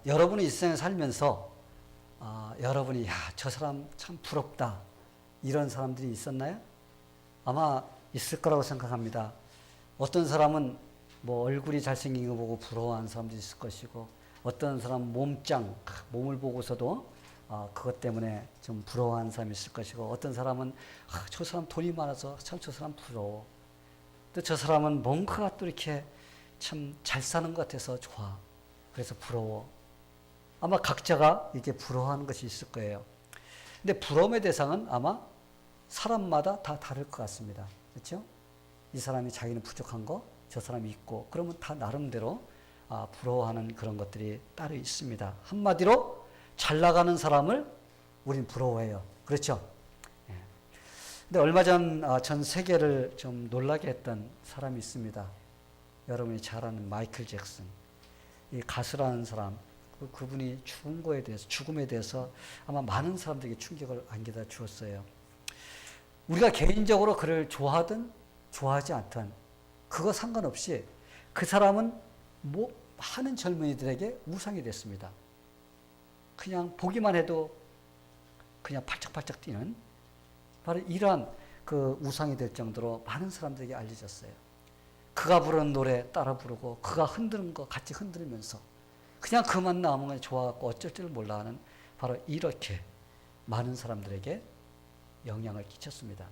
여러분이 일생을 살면서 여러분이 저 사람 참 부럽다 이런 사람들이 있었나요? 아마 있을 거라고 생각합니다. 어떤 사람은 뭐 얼굴이 잘생긴 거 보고 부러워하는 사람도 있을 것이고, 어떤 사람은 몸을 보고서도 그것 때문에 좀 부러워하는 사람이 있을 것이고, 어떤 사람은 저 사람 돈이 많아서 참 저 사람 부러워. 또 저 사람은 뭔가가 또 이렇게 참 잘 사는 것 같아서 좋아. 그래서 부러워. 아마 각자가 이렇게 부러워하는 것이 있을 거예요. 근데 부러움의 대상은 아마 사람마다 다 다를 것 같습니다. 그렇죠? 이 사람이 자기는 부족한 거, 저 사람이 있고, 그러면 다 나름대로 부러워하는 그런 것들이 따로 있습니다. 한마디로 잘 나가는 사람을 우린 부러워해요. 그렇죠? 예. 근데 얼마 전 세계를 좀 놀라게 했던 사람이 있습니다. 여러분이 잘 아는 마이클 잭슨. 이 가수라는 사람, 그분이 죽음에 대해서 아마 많은 사람들에게 충격을 안겨다 주었어요. 우리가 개인적으로 그를 좋아하든 좋아하지 않든 그거 상관없이 그 사람은 많은 젊은이들에게 우상이 됐습니다. 그냥 보기만 해도 그냥 팔짝팔짝 뛰는 바로 이러한 그 우상이 될 정도로 많은 사람들에게 알려졌어요. 그가 부르는 노래 따라 부르고, 그가 흔드는 거 같이 흔들면서 그냥 그만 나오면 좋아하고 어쩔 줄 몰라 하는 바로 이렇게 많은 사람들에게 영향을 끼쳤습니다.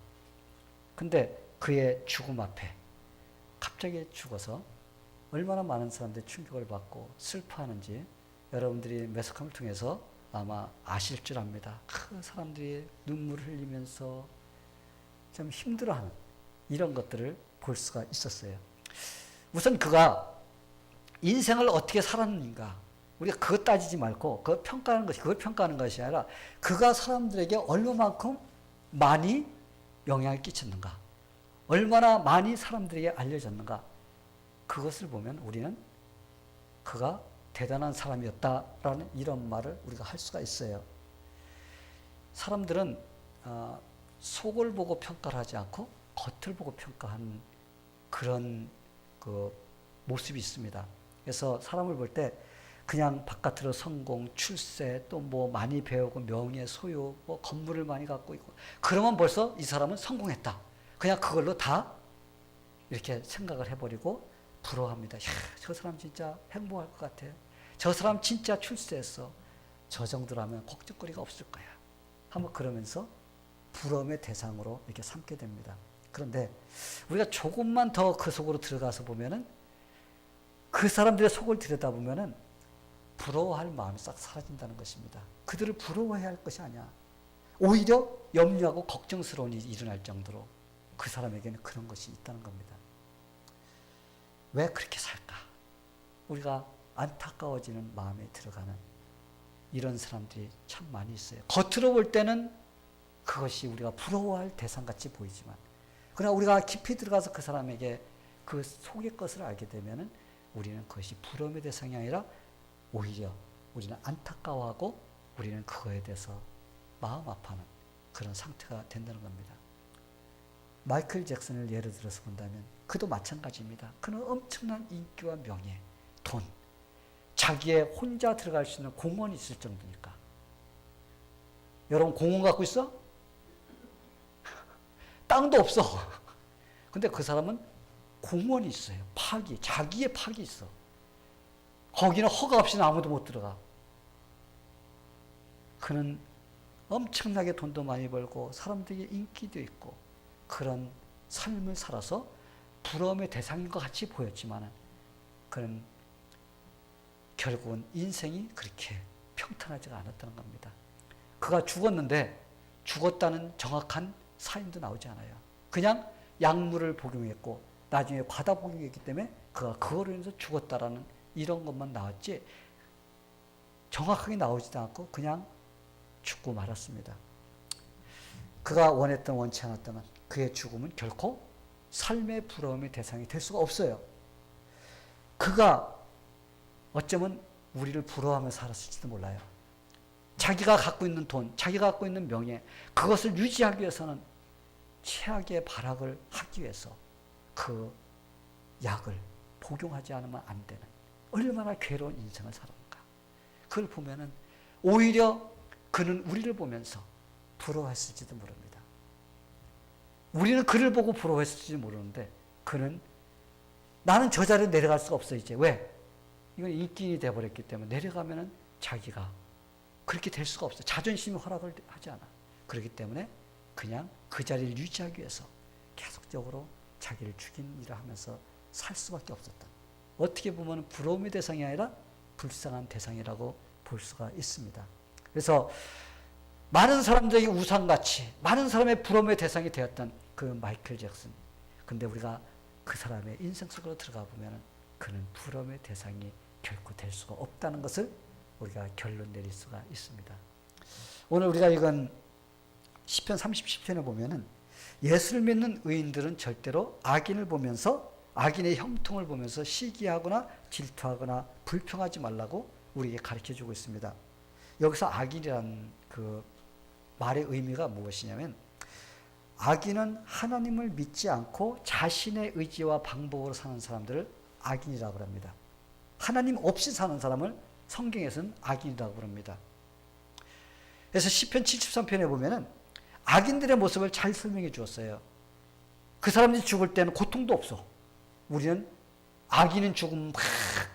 근데 그의 죽음 앞에 갑자기 죽어서 얼마나 많은 사람들이 충격을 받고 슬퍼하는지 여러분들이 매스컴을 통해서 아마 아실 줄 압니다. 그 사람들이 눈물을 흘리면서 좀 힘들어하는 이런 것들을 볼 수가 있었어요. 우선 그가 인생을 어떻게 살았는가, 우리가 그것 따지지 말고 그걸 평가하는 것이 아니라 그가 사람들에게 얼마만큼 많이 영향을 끼쳤는가, 얼마나 많이 사람들에게 알려졌는가, 그것을 보면 우리는 그가 대단한 사람이었다라는 이런 말을 우리가 할 수가 있어요. 사람들은 속을 보고 평가를 하지 않고 겉을 보고 평가하는 그런 그 모습이 있습니다. 그래서 사람을 볼 때 그냥 바깥으로 성공, 출세, 또 뭐 많이 배우고 명예, 소유, 뭐 건물을 많이 갖고 있고, 그러면 벌써 이 사람은 성공했다. 그냥 그걸로 다 이렇게 생각을 해버리고 부러워합니다. 저 사람 진짜 행복할 것 같아. 저 사람 진짜 출세했어. 저 정도라면 걱정거리가 없을 거야. 한번 그러면서 부러움의 대상으로 이렇게 삼게 됩니다. 그런데 우리가 조금만 더 그 속으로 들어가서 보면은, 그 사람들의 속을 들여다보면은 부러워할 마음이 싹 사라진다는 것입니다. 그들을 부러워해야 할 것이 아니야. 오히려 염려하고 걱정스러운 일이 일어날 정도로 그 사람에게는 그런 것이 있다는 겁니다. 왜 그렇게 살까? 우리가 안타까워지는 마음에 들어가는 이런 사람들이 참 많이 있어요. 겉으로 볼 때는 그것이 우리가 부러워할 대상같이 보이지만, 그러나 우리가 깊이 들어가서 그 사람에게 그 속의 것을 알게 되면은 우리는 그것이 부러움의 대상이 아니라 오히려 우리는 안타까워하고 우리는 그거에 대해서 마음 아파하는 그런 상태가 된다는 겁니다. 마이클 잭슨을 예를 들어서 본다면 그도 마찬가지입니다. 그는 엄청난 인기와 명예, 돈, 자기의 혼자 들어갈 수 있는 공원이 있을 정도니까. 여러분 공원 갖고 있어? 땅도 없어. 근데 그 사람은 공원이 있어요. 자기의 팍이 있어. 거기는 허가 없이는 아무도 못 들어가. 그는 엄청나게 돈도 많이 벌고 사람들에게 인기도 있고 그런 삶을 살아서 부러움의 대상인 것 같이 보였지만, 그는 결국은 인생이 그렇게 평탄하지가 않았다는 겁니다. 그가 죽었는데 죽었다는 정확한 사인도 나오지 않아요. 그냥 약물을 복용했고 나중에 과다 복용했기 때문에 그가 그거로 인해서 죽었다라는 이런 것만 나왔지 정확하게 나오지도 않고 그냥 죽고 말았습니다. 그가 원치 않았다면 그의 죽음은 결코 삶의 부러움의 대상이 될 수가 없어요. 그가 어쩌면 우리를 부러워하며 살았을지도 몰라요. 자기가 갖고 있는 돈, 자기가 갖고 있는 명예, 그것을 유지하기 위해서는 최악의 발악을 하기 위해서 그 약을 복용하지 않으면 안 되는 얼마나 괴로운 인생을 살았는가. 그걸 보면은 오히려 그는 우리를 보면서 부러워했을지도 모릅니다. 우리는 그를 보고 부러워했을지 모르는데 그는 나는 저 자리에 내려갈 수가 없어 이제. 왜? 이건 인기인이 되어버렸기 때문에 내려가면은 자기가 그렇게 될 수가 없어. 자존심이 허락을 하지 않아. 그렇기 때문에 그냥 그 자리를 유지하기 위해서 계속적으로 자기를 죽인 일을 하면서 살 수밖에 없었다. 어떻게 보면 부러움의 대상이 아니라 불쌍한 대상이라고 볼 수가 있습니다. 그래서 많은 사람들에게 우상같이 많은 사람의 부러움의 대상이 되었던 그 마이클 잭슨. 근데 우리가 그 사람의 인생 속으로 들어가 보면 그는 부러움의 대상이 결코 될 수가 없다는 것을 우리가 결론 내릴 수가 있습니다. 오늘 우리가 읽은 시편 37편에 보면은 예수를 믿는 의인들은 절대로 악인을 보면서 악인의 형통을 보면서 시기하거나 질투하거나 불평하지 말라고 우리에게 가르쳐 주고 있습니다. 여기서 악인이라는 그 말의 의미가 무엇이냐면 악인은 하나님을 믿지 않고 자신의 의지와 방법으로 사는 사람들을 악인이라고 합니다. 하나님 없이 사는 사람을 성경에서는 악인이라고 부릅니다. 그래서 시편 73편에 보면은 악인들의 모습을 잘 설명해 주었어요. 그 사람들이 죽을 때는 고통도 없어. 우리는 악인은 죽으면 막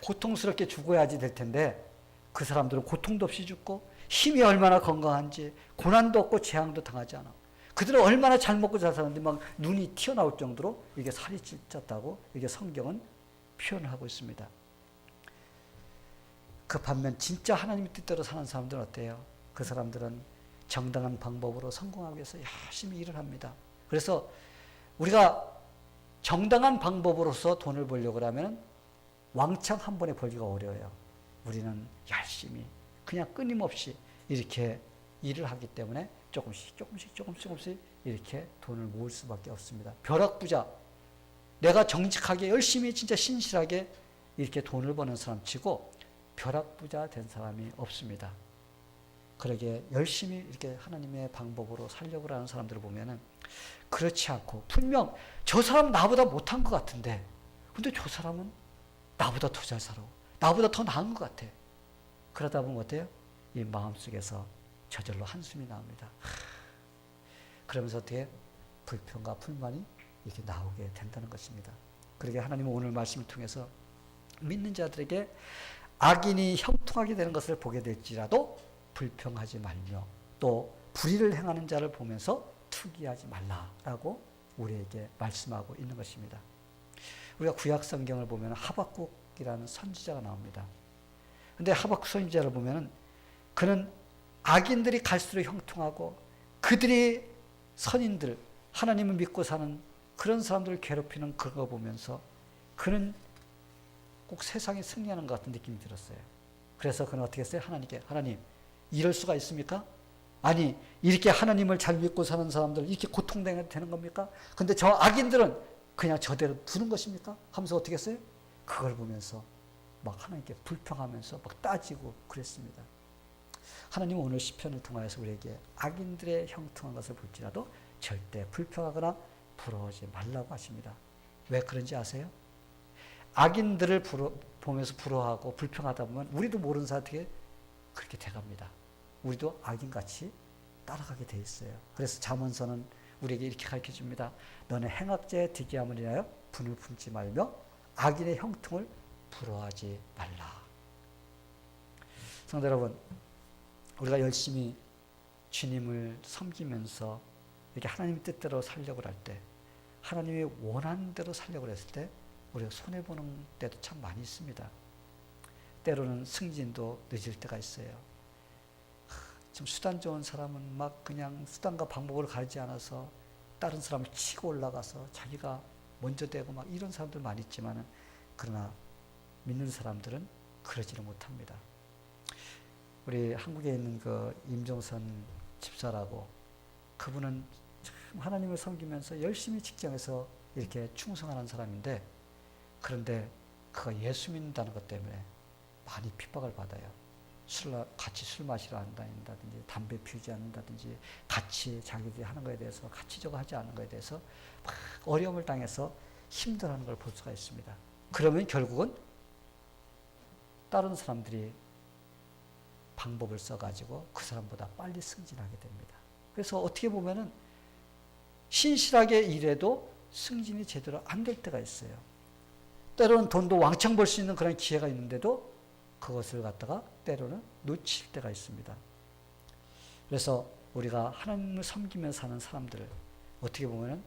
고통스럽게 죽어야지 될 텐데 그 사람들은 고통도 없이 죽고 힘이 얼마나 건강한지 고난도 없고 재앙도 당하지 않아. 그들은 얼마나 잘 먹고 잘 사는데 막 눈이 튀어나올 정도로 이게 살이 쪘다고 이게 성경은 표현을 하고 있습니다. 그 반면 진짜 하나님의 뜻대로 사는 사람들은 어때요? 그 사람들은 정당한 방법으로 성공하기 위해서 열심히 일을 합니다. 그래서 우리가 정당한 방법으로서 돈을 벌려고 하면 왕창 한 번에 벌기가 어려워요. 우리는 열심히 그냥 끊임없이 이렇게 일을 하기 때문에 조금씩 이렇게 돈을 모을 수밖에 없습니다. 벼락부자, 내가 정직하게 열심히 진짜 신실하게 이렇게 돈을 버는 사람 치고 벼락부자 된 사람이 없습니다. 그러게 열심히 이렇게 하나님의 방법으로 살려고 하는 사람들을 보면은 그렇지 않고 분명 저 사람 나보다 못한 것 같은데 근데 저 사람은 나보다 더 잘 살아. 나보다 더 나은 것 같아. 그러다 보면 어때요? 이 마음속에서 저절로 한숨이 나옵니다. 그러면서 어떻게 불평과 불만이 이렇게 나오게 된다는 것입니다. 그러게 하나님은 오늘 말씀을 통해서 믿는 자들에게 악인이 형통하게 되는 것을 보게 될지라도 불평하지 말며 또 불의를 행하는 자를 보면서 투기하지 말라라고 우리에게 말씀하고 있는 것입니다. 우리가 구약 성경을 보면 하박국이라는 선지자가 나옵니다. 근데 하박국 선지자를 보면은 그는 악인들이 갈수록 형통하고 그들이 선인들, 하나님을 믿고 사는 그런 사람들을 괴롭히는 그거 보면서 그는 꼭 세상에 승리하는 것 같은 느낌이 들었어요. 그래서 그는 어떻게 했어요? 하나님께, 하나님, 이럴 수가 있습니까? 아니, 이렇게 하나님을 잘 믿고 사는 사람들 이렇게 고통되는 겁니까? 근데 저 악인들은 그냥 저대로 두는 것입니까? 하면서 어떻게 했어요? 그걸 보면서 막 하나님께 불평하면서 막 따지고 그랬습니다. 하나님은 오늘 시편을 통하여서 우리에게 악인들의 형통한 것을 볼지라도 절대 불평하거나 부러워하지 말라고 하십니다. 왜 그런지 아세요? 악인들을 보면서 부러워하고 불평하다 보면 우리도 모르는 사람에게 그렇게 돼갑니다. 우리도 악인같이 따라가게 돼 있어요. 그래서 잠언서는 우리에게 이렇게 가르쳐 줍니다. 너는 행악자의 득이함을 인하여 분을 품지 말며 악인의 형통을 부러워하지 말라. 성도 여러분, 우리가 열심히 주님을 섬기면서 이렇게 하나님의 뜻대로 살려고 할 때, 하나님이 원하는 대로 살려고 했을 때 우리가 손해보는 때도 참 많이 있습니다. 때로는 승진도 늦을 때가 있어요. 좀 수단 좋은 사람은 막 그냥 수단과 방법을 가리지 않아서 다른 사람을 치고 올라가서 자기가 먼저 되고 막 이런 사람들 많이 있지만은 그러나 믿는 사람들은 그러지를 못합니다. 우리 한국에 있는 그 임종선 집사라고 그분은 참 하나님을 섬기면서 열심히 직장에서 이렇게 충성하는 사람인데 그런데 그가 예수 믿는다는 것 때문에 많이 핍박을 받아요. 같이 술 마시러 안 다닌다든지 담배 피우지 않는다든지 같이 자기들이 하는 것에 대해서 같이 저거 하지 않는 것에 대해서 막 어려움을 당해서 힘들어하는 걸 볼 수가 있습니다. 그러면 결국은 다른 사람들이 방법을 써가지고 그 사람보다 빨리 승진하게 됩니다. 그래서 어떻게 보면은 신실하게 일해도 승진이 제대로 안 될 때가 있어요. 때로는 돈도 왕창 벌 수 있는 그런 기회가 있는데도 그것을 갖다가 때로는 놓칠 때가 있습니다. 그래서 우리가 하나님을 섬기면서 사는 사람들 어떻게 보면은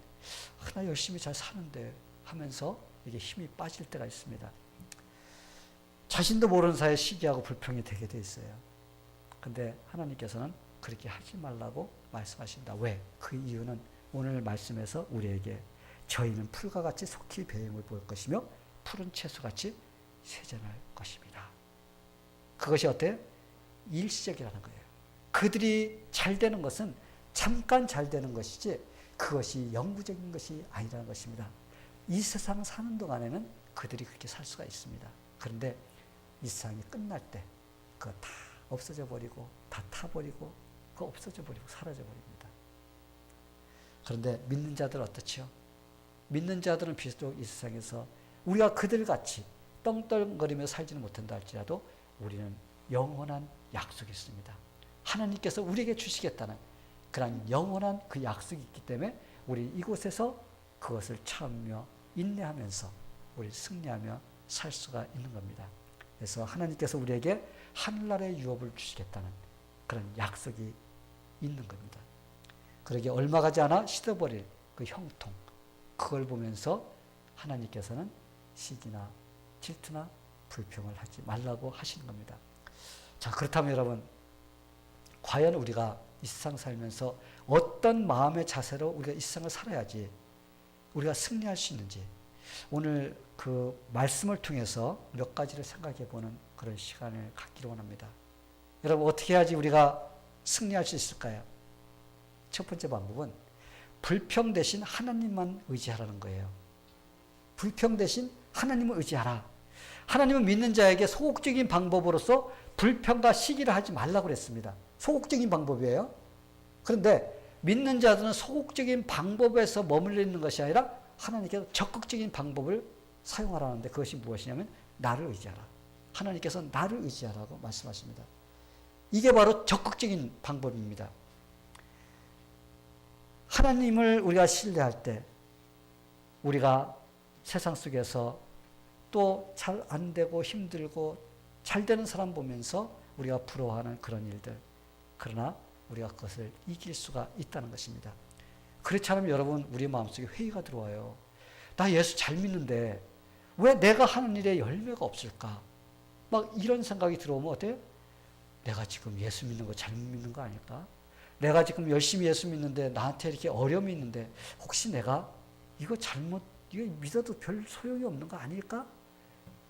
나 열심히 잘 사는데 하면서 이게 힘이 빠질 때가 있습니다. 자신도 모르는 사이에 시기하고 불평이 되게 돼 있어요. 근데 하나님께서는 그렇게 하지 말라고 말씀하신다. 왜? 그 이유는 오늘 말씀에서 우리에게 저희는 풀과 같이 속히 배임을 볼 것이며 푸른 채소같이 세전할 것입니다. 그것이 어때요? 일시적이라는 거예요. 그들이 잘 되는 것은 잠깐 잘 되는 것이지 그것이 영구적인 것이 아니라는 것입니다. 이 세상 사는 동안에는 그들이 그렇게 살 수가 있습니다. 그런데 이 세상이 끝날 때 그거 다 없어져 버리고 다 타버리고 그거 없어져 버리고 사라져 버립니다. 그런데 믿는 자들 어떻죠? 믿는 자들은 비록 이 세상에서 우리가 그들같이 떵떵거리며 살지는 못한다 할지라도 우리는 영원한 약속이 있습니다. 하나님께서 우리에게 주시겠다는 그런 영원한 그 약속이 있기 때문에 우리 이곳에서 그것을 참으며 인내하면서 우리 승리하며 살 수가 있는 겁니다. 그래서 하나님께서 우리에게 하늘나라의 유업을 주시겠다는 그런 약속이 있는 겁니다. 그러게 얼마 가지 않아 씻어버릴 그 형통, 그걸 보면서 하나님께서는 시기나 질투나 불평을 하지 말라고 하시는 겁니다. 자, 그렇다면 여러분, 과연 우리가 이 세상 살면서 어떤 마음의 자세로 우리가 이 세상을 살아야지 우리가 승리할 수 있는지, 오늘 그 말씀을 통해서 몇 가지를 생각해 보는 그런 시간을 갖기를 원합니다. 여러분, 어떻게 해야지 우리가 승리할 수 있을까요? 첫 번째 방법은 불평 대신 하나님만 의지하라는 거예요. 불평 대신 하나님을 의지하라. 하나님은 믿는 자에게 소극적인 방법으로서 불평과 시기를 하지 말라고 그랬습니다. 소극적인 방법이에요. 그런데 믿는 자들은 소극적인 방법에서 머물러 있는 것이 아니라 하나님께서 적극적인 방법을 사용하라는데 그것이 무엇이냐면 나를 의지하라. 하나님께서 나를 의지하라고 말씀하십니다. 이게 바로 적극적인 방법입니다. 하나님을 우리가 신뢰할 때 우리가 세상 속에서 또 잘 안 되고 힘들고 잘 되는 사람 보면서 우리가 부러워하는 그런 일들, 그러나 우리가 그것을 이길 수가 있다는 것입니다. 그렇지 않으면 여러분, 우리 마음속에 회의가 들어와요. 나 예수 잘 믿는데 왜 내가 하는 일에 열매가 없을까? 막 이런 생각이 들어오면 어때요? 내가 지금 예수 믿는 거 잘못 믿는 거 아닐까? 내가 지금 열심히 예수 믿는데 나한테 이렇게 어려움이 있는데 혹시 내가 이거 믿어도 별 소용이 없는 거 아닐까?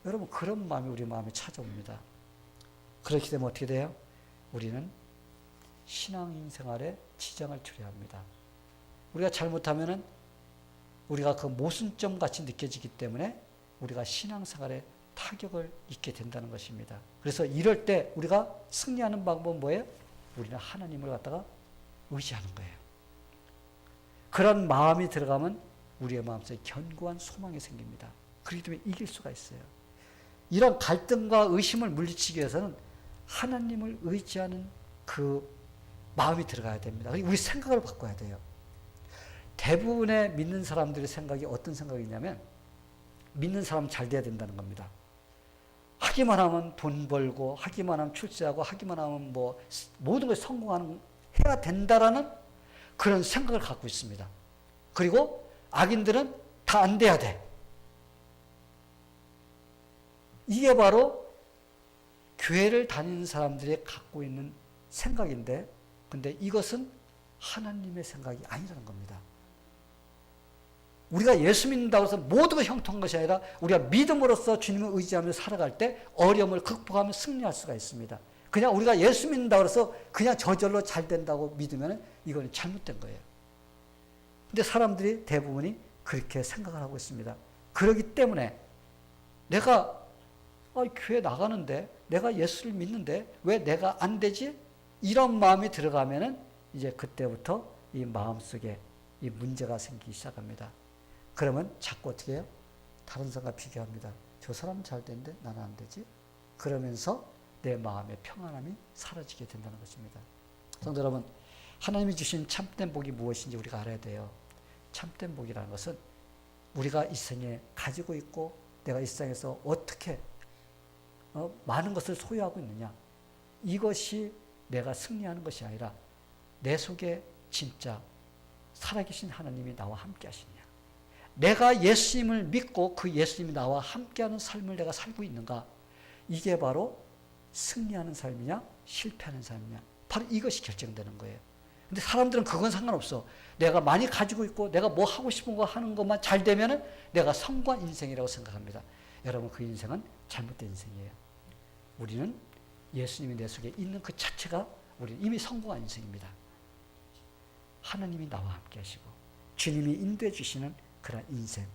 여러분, 그런 마음이 우리 마음에 찾아옵니다. 그렇게 되면 어떻게 돼요? 우리는 신앙생활에 지장을 초래합니다. 우리가 잘못하면은 우리가 그 모순점 같이 느껴지기 때문에 우리가 신앙생활에 타격을 입게 된다는 것입니다. 그래서 이럴 때 우리가 승리하는 방법은 뭐예요? 우리는 하나님을 갖다가 의지하는 거예요. 그런 마음이 들어가면 우리의 마음속에 견고한 소망이 생깁니다. 그렇기 때문에 이길 수가 있어요. 이런 갈등과 의심을 물리치기 위해서는 하나님을 의지하는 그 마음이 들어가야 됩니다. 우리 생각을 바꿔야 돼요. 대부분의 믿는 사람들의 생각이 어떤 생각이냐면 믿는 사람 잘 돼야 된다는 겁니다. 하기만 하면 돈 벌고 하기만 하면 출세하고 하기만 하면 뭐 모든 걸 해야 된다라는 그런 생각을 갖고 있습니다. 그리고 악인들은 다 안 돼야 돼. 이게 바로 교회를 다니는 사람들이 갖고 있는 생각인데, 근데 이것은 하나님의 생각이 아니라는 겁니다. 우리가 예수 믿는다고 해서 모두가 형통한 것이 아니라 우리가 믿음으로써 주님을 의지하며 살아갈 때 어려움을 극복하며 승리할 수가 있습니다. 그냥 우리가 예수 믿는다고 해서 그냥 저절로 잘 된다고 믿으면 이건 잘못된 거예요. 근데 사람들이 대부분이 그렇게 생각을 하고 있습니다. 그렇기 때문에 내가 교회 나가는데 내가 예수를 믿는데 왜 내가 안 되지? 이런 마음이 들어가면은 이제 그때부터 이 마음속에 이 문제가 생기기 시작합니다. 그러면 자꾸 어떻게 해요? 다른 사람과 비교합니다. 저 사람은 잘 되는데 나는 안 되지? 그러면서 내 마음의 평안함이 사라지게 된다는 것입니다. 성도 여러분, 하나님이 주신 참된 복이 무엇인지 우리가 알아야 돼요. 참된 복이라는 것은 우리가 이 세상에 가지고 있고 내가 이 세상에서 어떻게 많은 것을 소유하고 있느냐, 이것이 내가 승리하는 것이 아니라 내 속에 진짜 살아계신 하나님이 나와 함께 하시느냐, 내가 예수님을 믿고 그 예수님이 나와 함께하는 삶을 내가 살고 있는가, 이게 바로 승리하는 삶이냐 실패하는 삶이냐, 바로 이것이 결정되는 거예요. 근데 사람들은 그건 상관없어. 내가 많이 가지고 있고 내가 뭐 하고 싶은 거 하는 것만 잘 되면은 내가 성공한 인생이라고 생각합니다. 여러분, 그 인생은 잘못된 인생이에요. 우리는 예수님이 내 속에 있는 그 자체가 우리는 이미 성공한 인생입니다. 하나님이 나와 함께 하시고 주님이 인도해 주시는 그런 인생.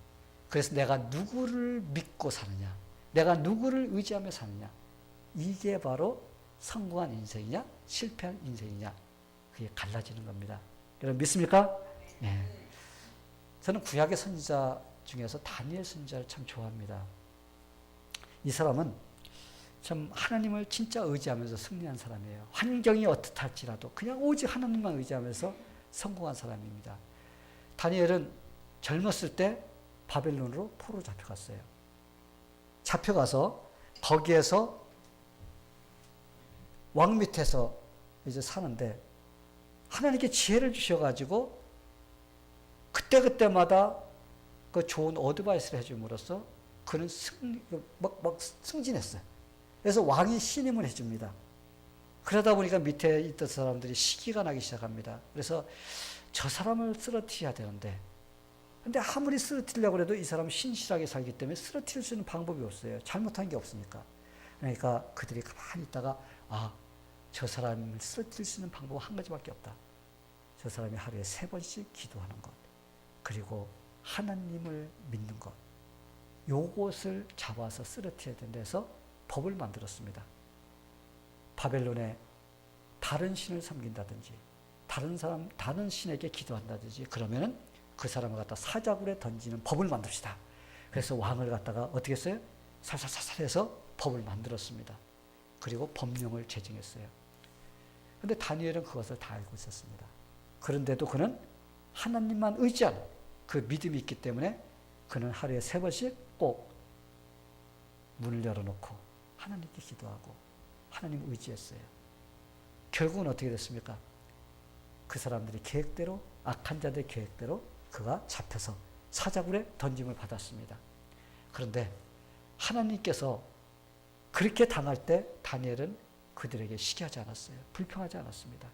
그래서 내가 누구를 믿고 사느냐, 내가 누구를 의지하며 사느냐, 이게 바로 성공한 인생이냐 실패한 인생이냐, 그게 갈라지는 겁니다. 여러분 믿습니까? 네. 저는 구약의 선지자 중에서 다니엘 선지자를 참 좋아합니다. 이 사람은 참 하나님을 진짜 의지하면서 승리한 사람이에요. 환경이 어떻다 할지라도 그냥 오직 하나님만 의지하면서 성공한 사람입니다. 다니엘은 젊었을 때 바벨론으로 포로 잡혀갔어요. 잡혀가서 거기에서 왕 밑에서 이제 사는데 하나님께 지혜를 주셔가지고 그때그때마다 그 좋은 어드바이스를 해줌으로써 그는 승진했어요. 그래서 왕이 신임을 해줍니다. 그러다 보니까 밑에 있던 사람들이 시기가 나기 시작합니다. 그래서 저 사람을 쓰러뜨려야 되는데, 근데 아무리 쓰러뜨리려고 해도 이 사람은 신실하게 살기 때문에 쓰러뜨릴 수 있는 방법이 없어요. 잘못한 게 없으니까. 그러니까 그들이 가만히 있다가 저 사람을 쓰러뜨릴 수 있는 방법은 한 가지밖에 없다. 저 사람이 하루에 3번씩 기도하는 것, 그리고 하나님을 믿는 것, 요것을 잡아서 쓰러뜨려야 된다 해서 법을 만들었습니다. 바벨론에 다른 신을 섬긴다든지 다른 신에게 기도한다든지 그러면은 그 사람을 갖다 사자굴에 던지는 법을 만듭시다. 그래서 왕을 갖다가 어떻게 했어요? 살살살살 해서 법을 만들었습니다. 그리고 법령을 제정했어요. 그런데 다니엘은 그것을 다 알고 있었습니다. 그런데도 그는 하나님만 의지하는 그 믿음이 있기 때문에 그는 하루에 3번씩 꼭 문을 열어놓고 하나님께 기도하고 하나님을 의지했어요. 결국은 어떻게 됐습니까? 그 사람들이 계획대로, 악한 자들의 계획대로 그가 잡혀서 사자굴에 던짐을 받았습니다. 그런데 하나님께서 그렇게 당할 때 다니엘은 그들에게 시기하지 않았어요. 불평하지 않았습니다.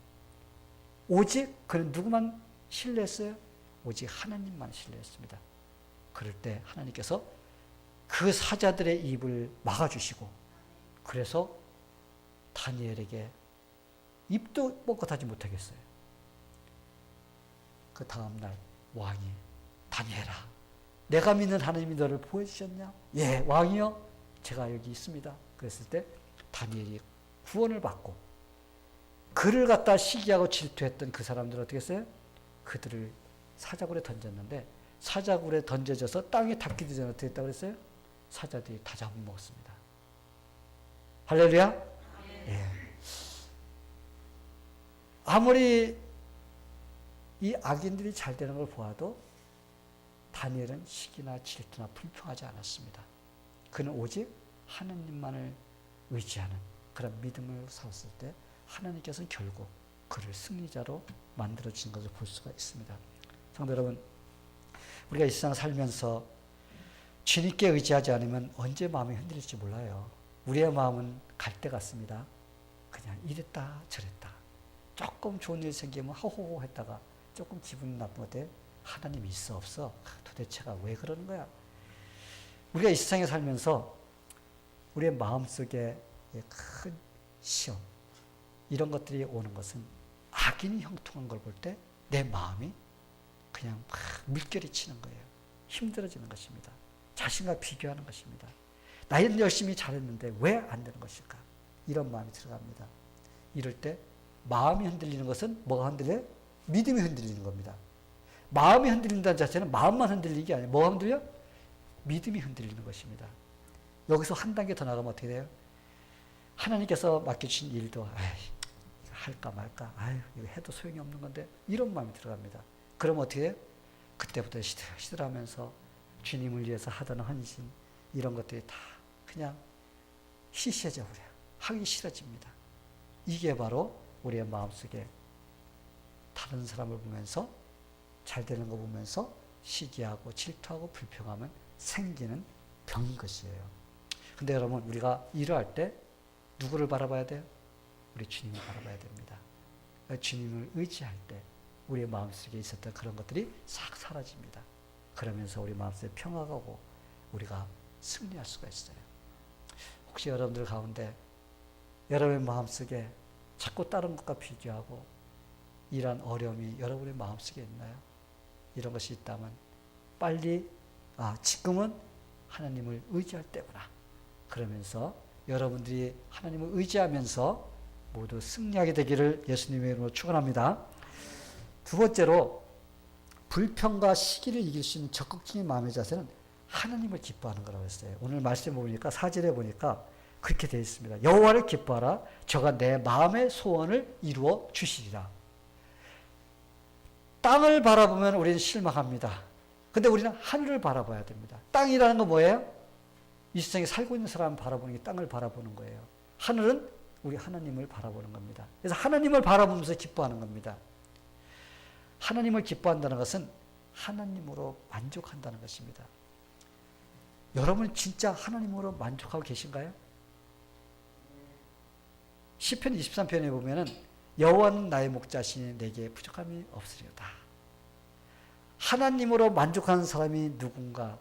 오직 그는 누구만 신뢰했어요? 오직 하나님만 신뢰했습니다. 그럴 때 하나님께서 그 사자들의 입을 막아주시고, 그래서 다니엘에게 입도 뻥끗하지 못하겠어요. 그 다음날 왕이 다니엘아, 내가 믿는 하나님이 너를 보여주셨냐? 예, 왕이요, 제가 여기 있습니다. 그랬을 때 다니엘이 구원을 받고, 그를 갖다 시기하고 질투했던 그 사람들은 어떻게 했어요? 그들을 사자굴에 던졌는데, 사자굴에 던져져서 땅에 닿기도 전에 어떻게 했다고 그랬어요? 사자들이 다 잡아먹었습니다. 할렐루야? 예. 아무리 이 악인들이 잘 되는 걸 보아도 다니엘은 시기나 질투나 불평하지 않았습니다. 그는 오직 하나님만을 의지하는 그런 믿음을 살았을 때 하나님께서는 결국 그를 승리자로 만들어진 것을 볼 수가 있습니다. 성도 여러분, 우리가 이 세상 살면서 주님께 의지하지 않으면 언제 마음이 흔들릴지 몰라요. 우리의 마음은 갈대 같습니다. 그냥 이랬다 저랬다. 조금 좋은 일 생기면 호호호 했다가 조금 기분 나쁠 때 하나님이 있어 없어? 도대체가 왜 그러는 거야? 우리가 이 세상에 살면서 우리의 마음속에 큰 시험, 이런 것들이 오는 것은 악인이 형통한 걸 볼 때 내 마음이 그냥 막 물결이 치는 거예요. 힘들어지는 것입니다. 자신과 비교하는 것입니다. 나는 열심히 잘했는데 왜 안 되는 것일까? 이런 마음이 들어갑니다. 이럴 때 마음이 흔들리는 것은 뭐가 흔들려요? 믿음이 흔들리는 겁니다. 마음이 흔들린다는 자체는 마음만 흔들리는 게 아니에요. 뭐가 흔들려? 믿음이 흔들리는 것입니다. 여기서 한 단계 더 나가면 어떻게 돼요? 하나님께서 맡겨주신 일도 할까 말까, 이거 해도 소용이 없는 건데 이런 마음이 들어갑니다. 그럼 어떻게 해요? 그때부터 시들하면서 주님을 위해서 하던 헌신 이런 것들이 다 그냥 시시해져 버려요. 하기 싫어집니다. 이게 바로 우리의 마음속에 다른 사람을 보면서 잘 되는 거 보면서 시기하고 질투하고 불평하면 생기는 병인 것이에요. 근데 여러분, 우리가 일을 때 누구를 바라봐야 돼요? 우리 주님을 바라봐야 됩니다. 주님을 의지할 때 우리의 마음속에 있었던 그런 것들이 싹 사라집니다. 그러면서 우리 마음속에 평화가 오고 우리가 승리할 수가 있어요. 혹시 여러분들 가운데 여러분의 마음속에 자꾸 다른 것과 비교하고 이러한 어려움이 여러분의 마음속에 있나요? 이런 것이 있다면 빨리 지금은 하나님을 의지할 때구나. 그러면서 여러분들이 하나님을 의지하면서 모두 승리하게 되기를 예수님의 이름으로 축원합니다. 두 번째로 불평과 시기를 이길 수 있는 적극적인 마음의 자세는 하나님을 기뻐하는 거라고 했어요. 오늘 말씀 보니까 4절에 보니까 그렇게 되어 있습니다. 여호와를 기뻐하라. 저가 내 마음의 소원을 이루어 주시리라. 땅을 바라보면 우리는 실망합니다. 근데 우리는 하늘을 바라봐야 됩니다. 땅이라는 건 뭐예요? 이 세상에 살고 있는 사람을 바라보는 게 땅을 바라보는 거예요. 하늘은 우리 하나님을 바라보는 겁니다. 그래서 하나님을 바라보면서 기뻐하는 겁니다. 하나님을 기뻐한다는 것은 하나님으로 만족한다는 것입니다. 여러분 진짜 하나님으로 만족하고 계신가요? 시편 23편에 보면은 여호와는 나의 목자시니 내게 부족함이 없으리로다. 하나님으로 만족하는 사람이 누군가?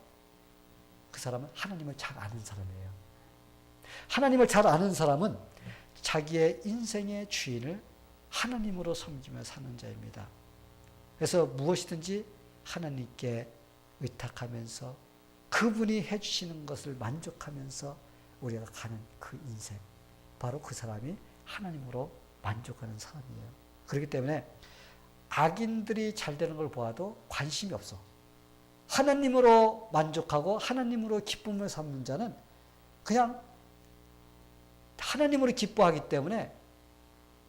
그 사람은 하나님을 잘 아는 사람이에요. 하나님을 잘 아는 사람은 자기의 인생의 주인을 하나님으로 섬기며 사는 자입니다. 그래서 무엇이든지 하나님께 의탁하면서 그분이 해주시는 것을 만족하면서 우리가 가는 그 인생, 바로 그 사람이 하나님으로 만족하는 사람이에요. 그렇기 때문에 악인들이 잘 되는 걸 보아도 관심이 없어. 하나님으로 만족하고 하나님으로 기쁨을 삼는 자는 그냥 하나님으로 기뻐하기 때문에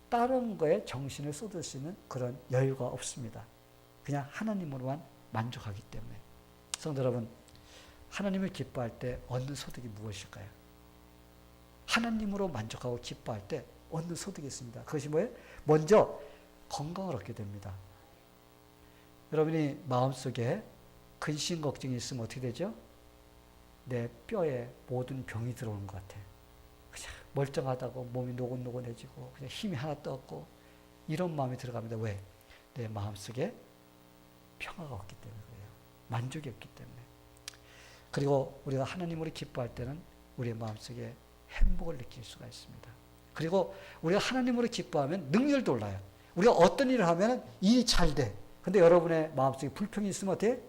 다른 거에 정신을 쏟을 수 있는 그런 여유가 없습니다. 그냥 하나님으로만 만족하기 때문에. 성도 여러분, 하나님을 기뻐할 때 얻는 소득이 무엇일까요? 하나님으로 만족하고 기뻐할 때 얻는 소득이 있습니다. 그것이 뭐예요? 먼저 건강을 얻게 됩니다. 여러분이 마음속에 근심 걱정이 있으면 어떻게 되죠? 내 뼈에 모든 병이 들어오는 것 같아. 그냥 멀쩡하다고 몸이 노곤노곤해지고 그냥 힘이 하나도 없고 이런 마음이 들어갑니다. 왜? 내 마음속에 평화가 없기 때문에 그래요. 만족이 없기 때문에. 그리고 우리가 하나님으로 기뻐할 때는 우리의 마음속에 행복을 느낄 수가 있습니다. 그리고 우리가 하나님으로 기뻐하면 능률도 올라요. 우리가 어떤 일을 하면 일이 잘 돼. 근데 여러분의 마음속에 불평이 있으면 어떻게?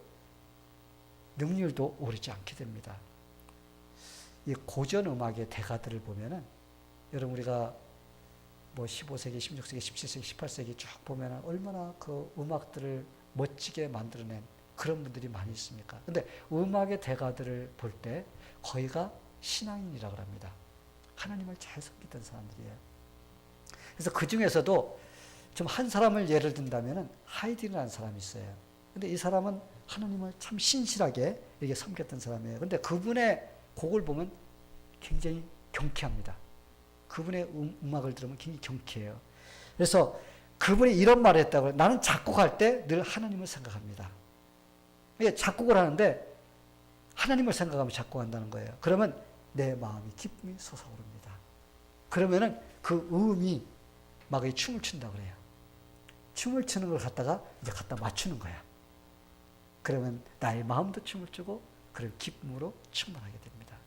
능률도 오르지 않게 됩니다. 이 고전 음악의 대가들을 보면은 여러분 우리가 뭐 15세기, 16세기, 17세기, 18세기 쭉 보면은 얼마나 그 음악들을 멋지게 만들어낸 그런 분들이 많이 있습니까? 근데 음악의 대가들을 볼 때 거의가 신앙인이라고 합니다. 하나님을 잘 섬기던 사람들이에요. 그래서 그 중에서도 좀 한 사람을 예를 든다면은 하이딘이라는 사람이 있어요. 근데 이 사람은 하나님을 참 신실하게 이렇게 섬겼던 사람이에요. 근데 그분의 곡을 보면 굉장히 경쾌합니다. 그분의 음악을 들으면 굉장히 경쾌해요. 그래서 그분이 이런 말을 했다고요. 나는 작곡할 때 늘 하나님을 생각합니다. 작곡을 하는데 하나님을 생각하며 작곡한다는 거예요. 그러면 내 마음이 기쁨이 솟아오릅니다. 그러면은 그 음이 막 춤을 춘다 그래요. 춤을 추는 걸 갖다가 이제 갖다 맞추는 거야. 그러면 나의 마음도 춤을 추고 그리고 기쁨으로 충만하게 됩니다.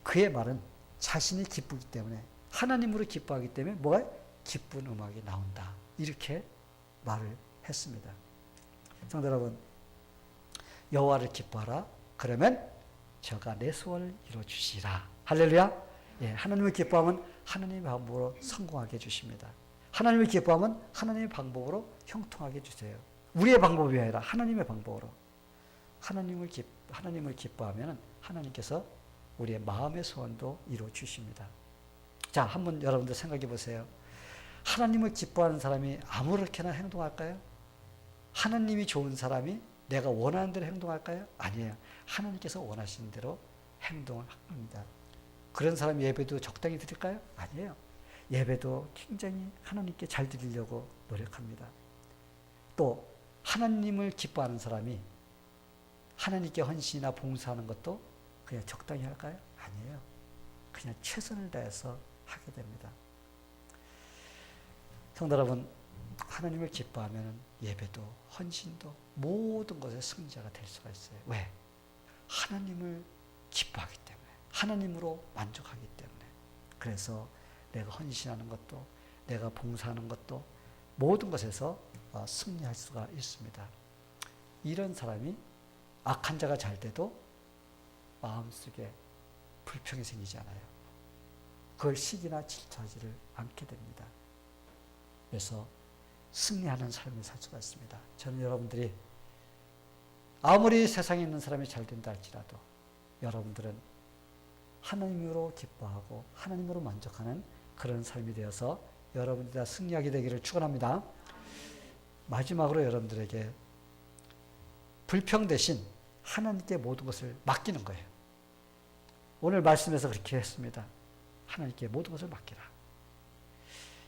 그의 말은 자신이 기쁘기 때문에 하나님으로 기뻐하기 때문에 뭐가 기쁜 음악이 나온다. 이렇게 말을 했습니다. 성도 여러분, 여호와를 기뻐하라. 그러면 저가 내 소원을 이루어주시라. 할렐루야. 예, 하나님을 기뻐하면 하나님의 방법으로 성공하게 해주십니다. 하나님을 기뻐하면 하나님의 방법으로 형통하게 해주세요. 우리의 방법이 아니라 하나님의 방법으로. 하나님을 기뻐하면 하나님께서 우리의 마음의 소원도 이루어주십니다. 자, 한번 여러분들 생각해 보세요. 하나님을 기뻐하는 사람이 아무렇게나 행동할까요? 하나님이 좋은 사람이 내가 원하는 대로 행동할까요? 아니에요. 하나님께서 원하시는 대로 행동을 합니다. 그런 사람 예배도 적당히 드릴까요? 아니에요. 예배도 굉장히 하나님께 잘 드리려고 노력합니다. 또 하나님을 기뻐하는 사람이 하나님께 헌신이나 봉사하는 것도 그냥 적당히 할까요? 아니에요. 그냥 최선을 다해서 하게 됩니다. 성도 여러분, 하나님을 기뻐하면 예배도 헌신도 모든 것에 승자가 될 수가 있어요. 왜? 하나님을 기뻐하기 때문에, 하나님으로 만족하기 때문에. 그래서 내가 헌신하는 것도, 내가 봉사하는 것도 모든 것에서 승리할 수가 있습니다. 이런 사람이 악한 자가 잘 돼도 마음속에 불평이 생기지 않아요. 그걸 시기나 질투하지를 않게 됩니다. 그래서 승리하는 삶을 살 수가 있습니다. 저는 여러분들이 아무리 세상에 있는 사람이 잘 된다 할지라도 여러분들은 하나님으로 기뻐하고 하나님으로 만족하는 그런 삶이 되어서 여러분들이 다 승리하게 되기를 축원합니다. 마지막으로 여러분들에게 불평 대신 하나님께 모든 것을 맡기는 거예요. 오늘 말씀에서 그렇게 했습니다. 하나님께 모든 것을 맡기라.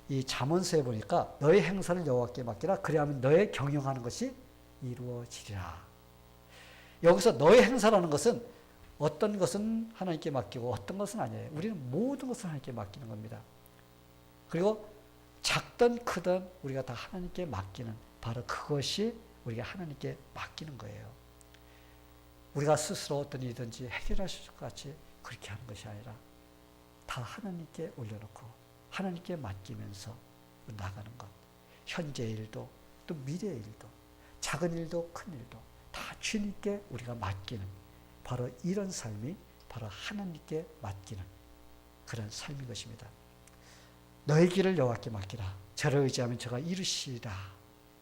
이 잠언서에 보니까 너의 행사를 여호와께 맡기라. 그리하면 너의 경영하는 것이 이루어지리라. 여기서 너의 행사라는 것은 어떤 것은 하나님께 맡기고 어떤 것은 아니에요. 우리는 모든 것을 하나님께 맡기는 겁니다. 그리고 작든 크든 우리가 다 하나님께 맡기는 바로 그것이 우리가 하나님께 맡기는 거예요. 우리가 스스로 어떤 일이든지 해결하실 것 같이 그렇게 하는 것이 아니라 다 하나님께 올려놓고 하나님께 맡기면서 나가는 것. 현재의 일도 또 미래의 일도 작은 일도 큰 일도 다 주님께 우리가 맡기는 바로 이런 삶이 바로 하나님께 맡기는 그런 삶인 것입니다. 너의 길을 여호와께 맡기라. 저를 의지하면 저가 이루시리라.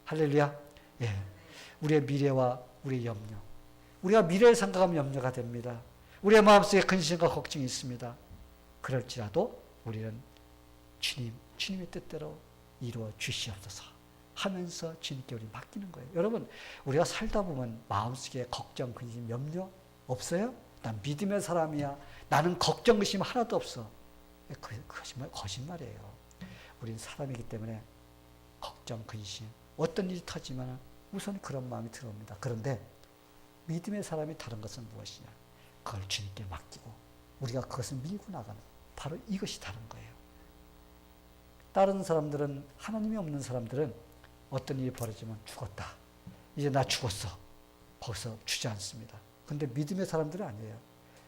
할렐루야. 예. 우리의 미래와 우리의 염려. 우리가 미래를 생각하면 염려가 됩니다. 우리의 마음속에 근심과 걱정이 있습니다. 그럴지라도 우리는 주님의 뜻대로 이루어 주시옵소서 하면서 주님께 우리 맡기는 거예요. 여러분, 우리가 살다 보면 마음속에 걱정, 근심, 염려 없어요? 난 믿음의 사람이야. 나는 걱정, 근심 하나도 없어. 거짓말이에요. 우리는 사람이기 때문에 걱정, 근심, 어떤 일이 터지면 우선 그런 마음이 들어옵니다. 그런데 믿음의 사람이 다른 것은 무엇이냐? 그걸 주님께 맡기고 우리가 그것을 밀고 나가는 바로 이것이 다른 거예요. 다른 사람들은 하나님이 없는 사람들은 어떤 일이 벌어지면 죽었다. 이제 나 죽었어. 거기서 주저앉습니다. 근데 믿음의 사람들은 아니에요.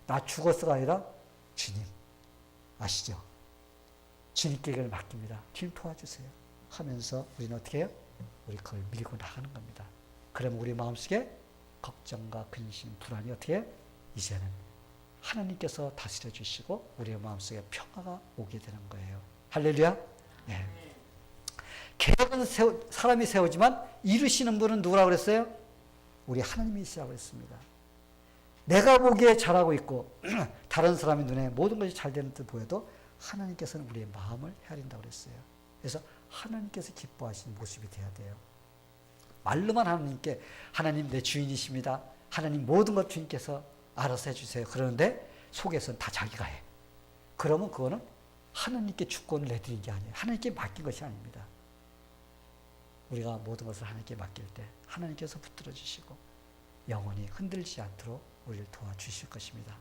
나 죽었어가 아니라 주님 아시죠? 주님께 이걸 맡깁니다. 주님 도와주세요 하면서 우리는 어떻게 해요? 우리 그걸 밀고 나가는 겁니다. 그러면 우리 마음속에 걱정과 근심, 불안이 어떻게 해요? 이제는 하나님께서 다스려 주시고 우리의 마음속에 평화가 오게 되는 거예요. 할렐루야. 네. 계획은 사람이 세우지만 이루시는 분은 누구라고 그랬어요? 우리 하나님이시라고 했습니다. 내가 보기에 잘하고 있고 다른 사람의 눈에 모든 것이 잘 되는 듯 보여도 하나님께서는 우리의 마음을 헤아린다고 그랬어요. 그래서 하나님께서 기뻐하시는 모습이 돼야 돼요. 말로만 하나님께 하나님 내 주인이십니다. 하나님 모든 것 주님께서 알아서 해주세요. 그러는데 속에서는 다 자기가 해. 그러면 그거는 하나님께 주권을 내드린 게 아니에요. 하나님께 맡긴 것이 아닙니다. 우리가 모든 것을 하나님께 맡길 때 하나님께서 붙들어 주시고 영원히 흔들리지 않도록 우리를 도와주실 것입니다.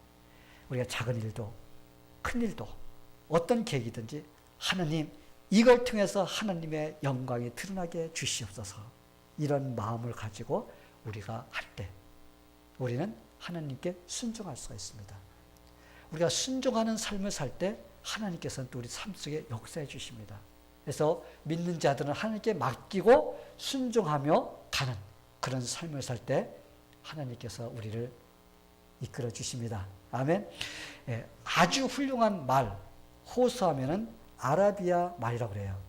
우리가 작은 일도 큰 일도 어떤 계획이든지 하나님 이걸 통해서 하나님의 영광이 드러나게 주시옵소서 이런 마음을 가지고 우리가 할 때 우리는 하나님께 순종할 수가 있습니다. 우리가 순종하는 삶을 살 때 하나님께서는 또 우리 삶 속에 역사해 주십니다. 그래서 믿는 자들은 하나님께 맡기고 순종하며 가는 그런 삶을 살 때 하나님께서 우리를 이끌어 주십니다. 아멘. 예, 아주 훌륭한 말, 호수하면은 아라비아 말이라고 그래요.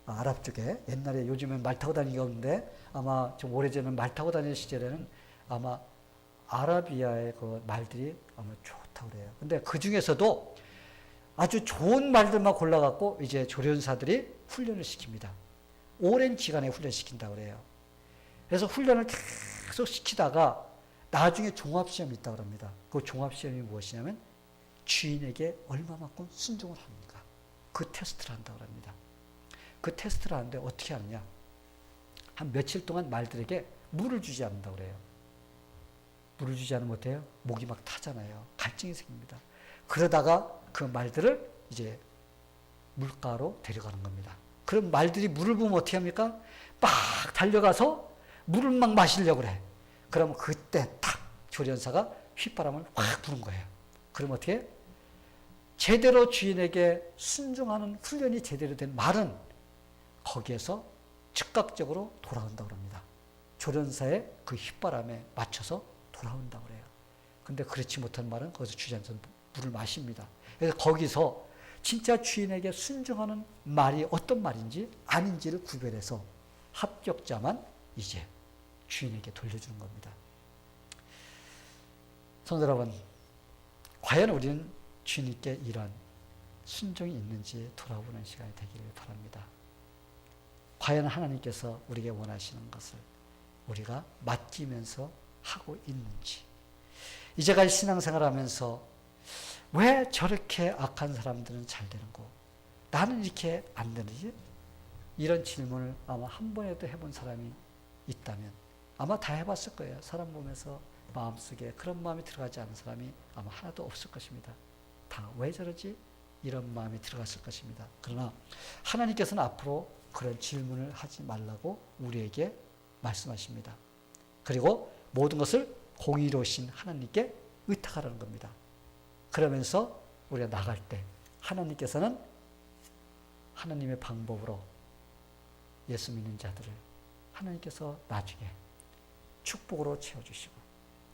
아랍 쪽에 옛날에 요즘은 말 타고 다니기가 없는데 아마 좀 오래전에 말 타고 다니는 시절에는 아마 아라비아의 그 말들이 아마 좋다고 그래요. 근데 그 중에서도 아주 좋은 말들만 골라갖고 이제 조련사들이 훈련을 시킵니다. 오랜 기간에 훈련시킨다고 그래요. 그래서 훈련을 계속 시키다가 나중에 종합시험이 있다고 합니다. 그 종합시험이 무엇이냐면 주인에게 얼마만큼 순종을 합니까? 그 테스트를 한다고 합니다. 그 테스트를 하는데 어떻게 하느냐? 한 며칠 동안 말들에게 물을 주지 않는다고 그래요. 물을 주지 않으면 어때요? 목이 막 타잖아요. 갈증이 생깁니다. 그러다가 그 말들을 이제 물가로 데려가는 겁니다. 그럼 말들이 물을 보면 어떻게 합니까? 막 달려가서 물을 막 마시려고 그래. 그러면 그때 탁 조련사가 휘바람을 확 부는 거예요. 그럼 어떻게 해? 제대로 주인에게 순종하는 훈련이 제대로 된 말은 거기에서 즉각적으로 돌아온다고 합니다. 조련사의 그 휘바람에 맞춰서 돌아온다고 그래요. 근데 그렇지 못한 말은 거기서 주저앉아서 물을 마십니다. 그래서 거기서 진짜 주인에게 순종하는 말이 어떤 말인지 아닌지를 구별해서 합격자만 이제 주인에게 돌려주는 겁니다. 성도 여러분, 과연 우리는 주님께 이런 순종이 있는지 돌아보는 시간이 되기를 바랍니다. 과연 하나님께서 우리에게 원하시는 것을 우리가 맡기면서 하고 있는지, 이제까지 신앙생활 하면서 왜 저렇게 악한 사람들은 잘 되는 거, 나는 이렇게 안 되는지, 이런 질문을 아마 한 번에도 해본 사람이 있다면 아마 다 해봤을 거예요. 사람 보면서 마음속에 그런 마음이 들어가지 않은 사람이 아마 하나도 없을 것입니다. 다 왜 저러지? 이런 마음이 들어갔을 것입니다. 그러나 하나님께서는 앞으로 그런 질문을 하지 말라고 우리에게 말씀하십니다. 그리고 모든 것을 공의로우신 하나님께 의탁하라는 겁니다. 그러면서 우리가 나갈 때 하나님께서는 하나님의 방법으로 예수 믿는 자들을 하나님께서 나중에 축복으로 채워주시고,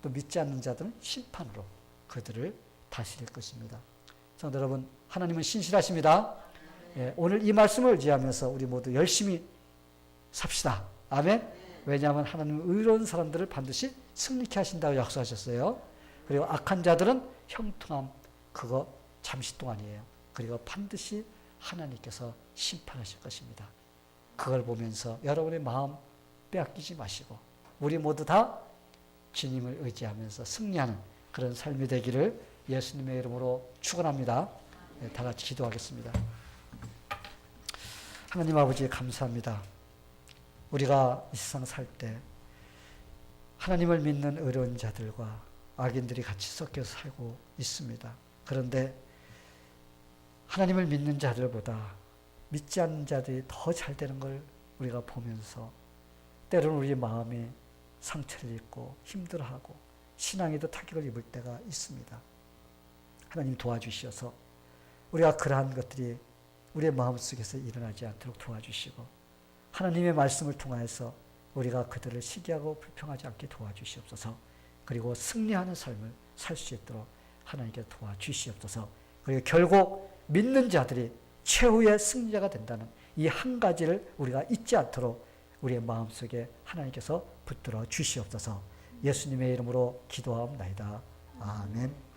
또 믿지 않는 자들은 심판으로 그들을 다스릴 것입니다. 성도 여러분, 하나님은 신실하십니다. 예, 오늘 이 말씀을 의지하면서 우리 모두 열심히 삽시다. 아멘. 왜냐하면 하나님은 의로운 사람들을 반드시 승리케 하신다고 약속하셨어요. 그리고 악한 자들은 형통함, 그거 잠시 동안이에요. 그리고 반드시 하나님께서 심판하실 것입니다. 그걸 보면서 여러분의 마음 빼앗기지 마시고 우리 모두 다 주님을 의지하면서 승리하는 그런 삶이 되기를 예수님의 이름으로 축원합니다. 네, 다 같이 기도하겠습니다. 하나님 아버지 감사합니다. 우리가 이 세상 살 때 하나님을 믿는 의로운 자들과 악인들이 같이 섞여서 살고 있습니다. 그런데 하나님을 믿는 자들보다 믿지 않는 자들이 더 잘 되는 걸 우리가 보면서 때로는 우리 마음이 상처를 입고 힘들어하고 신앙에도 타격을 입을 때가 있습니다. 하나님 도와주셔서 우리가 그러한 것들이 우리의 마음속에서 일어나지 않도록 도와주시고, 하나님의 말씀을 통하여서 우리가 그들을 시기하고 불평하지 않게 도와주시옵소서. 그리고 승리하는 삶을 살 수 있도록 하나님께 도와주시옵소서. 그리고 결국 믿는 자들이 최후의 승리자가 된다는 이 한 가지를 우리가 잊지 않도록 우리의 마음속에 하나님께서 붙들어 주시옵소서. 예수님의 이름으로 기도하옵나이다. 아멘.